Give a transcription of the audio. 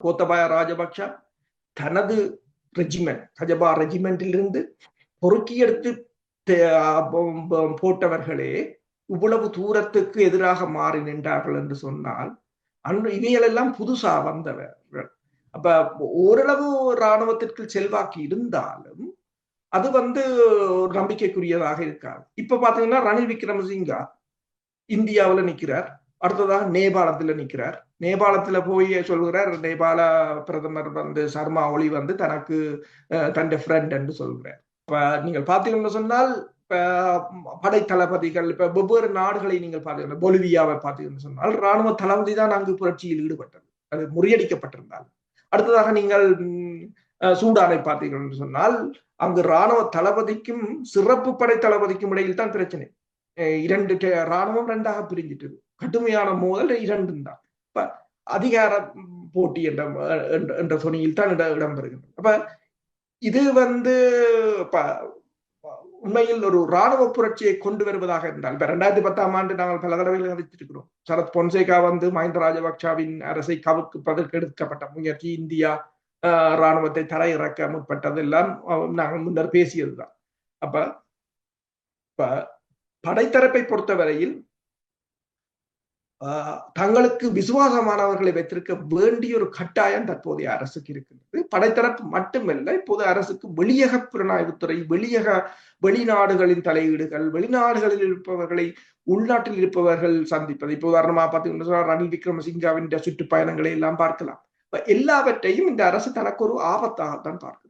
கோத்தபாய ராஜபக்ஷ தனது ரெஜிமெண்ட் கஜபா ரெஜிமெண்டிலிருந்து பொறுக்கி எடுத்து போட்டவர்களே இவ்வளவு தூரத்துக்கு எதிராக மாறி நின்றார்கள் என்று சொன்னால் அன்று இவைகளெல்லாம் புதுசா வந்தவர்கள். அப்ப ஓரளவு இராணுவத்திற்கு செல்வாக்கு இருந்தாலும் அது ஒரு நம்பிக்கைக்குரியதாக இருக்காது. இப்ப பாத்தீங்கன்னா ரணில் விக்ரமசிங்கா இந்தியாவில் நிற்கிறார், அடுத்ததாக நேபாளத்துல நிற்கிறார். நேபாளத்துல போய் சொல்கிறார், நேபாள பிரதமர் சர்மா ஒளி தனக்கு தன் ஃப்ரெண்ட் என்று சொல்கிறார். இப்ப நீங்கள் பார்த்தீங்கன்னு சொன்னால் படை தளபதிகள் இப்ப வெவ்வேறு நாடுகளை நீங்கள் பார்த்தீங்கன்னா பொலிவியாவை பார்த்தீங்கன்னு சொன்னால் ராணுவ தளபதி தான் அங்கு புரட்சியில் ஈடுபட்டது, அது முறியடிக்கப்பட்டிருந்தால். அடுத்ததாக நீங்கள் சூடானை பார்த்தீங்கன்னு சொன்னால் அங்கு ராணுவ தளபதிக்கும் சிறப்பு படை தளபதிக்கும் இடையில் தான் பிரச்சனை. இரண்டு ராணுவம் ரெண்டாக பிரிஞ்சிட்டது, கடுமையான மோதல் இரண்டும் தான். இப்ப அதிகார போட்டி என்ற துணியில் தான் இடம்பெறுகின்றது. அப்ப இது உண்மையில் ஒரு ராணுவ புரட்சியை கொண்டு வருவதாக இருந்தால், இப்ப 2010ஆம் ஆண்டு நாங்கள் பல தடவைகள் அறிவித்திருக்கிறோம், சரத் பொன்சேகா மஹிந்த ராஜபக்சவின் அரசை கவிழ்ப்பதற்கு எடுக்கப்பட்ட முயற்சி, இந்தியா ராணுவத்தை தரையிறக்க முற்பட்டது எல்லாம் நாங்கள் முன்னர் பேசியதுதான். அப்ப படைத்தரப்பை பொறுத்தவரையில் தங்களுக்கு விசுவாசமானவர்களை வைத்திருக்க வேண்டிய ஒரு கட்டாயம் தற்போதைய அரசுக்கு இருக்கின்றது. படைத்தரப்பு மட்டுமல்ல, இப்போது அரசுக்கு வெளியக புலனாய்வுத்துறை, வெளிநாடுகளின் தலையீடுகள், வெளிநாடுகளில் இருப்பவர்களை உள்நாட்டில் இருப்பவர்கள் சந்திப்பது. இப்போ உதாரணமாக பார்த்தீங்கன்னா ரணில் விக்ரமசிங்காவின் சுற்றுப்பயணங்களை எல்லாம் பார்க்கலாம். எல்லாவற்றையும் இந்த அரசு தனக்கு ஒரு ஆபத்தாகத்தான் பார்க்கிறது.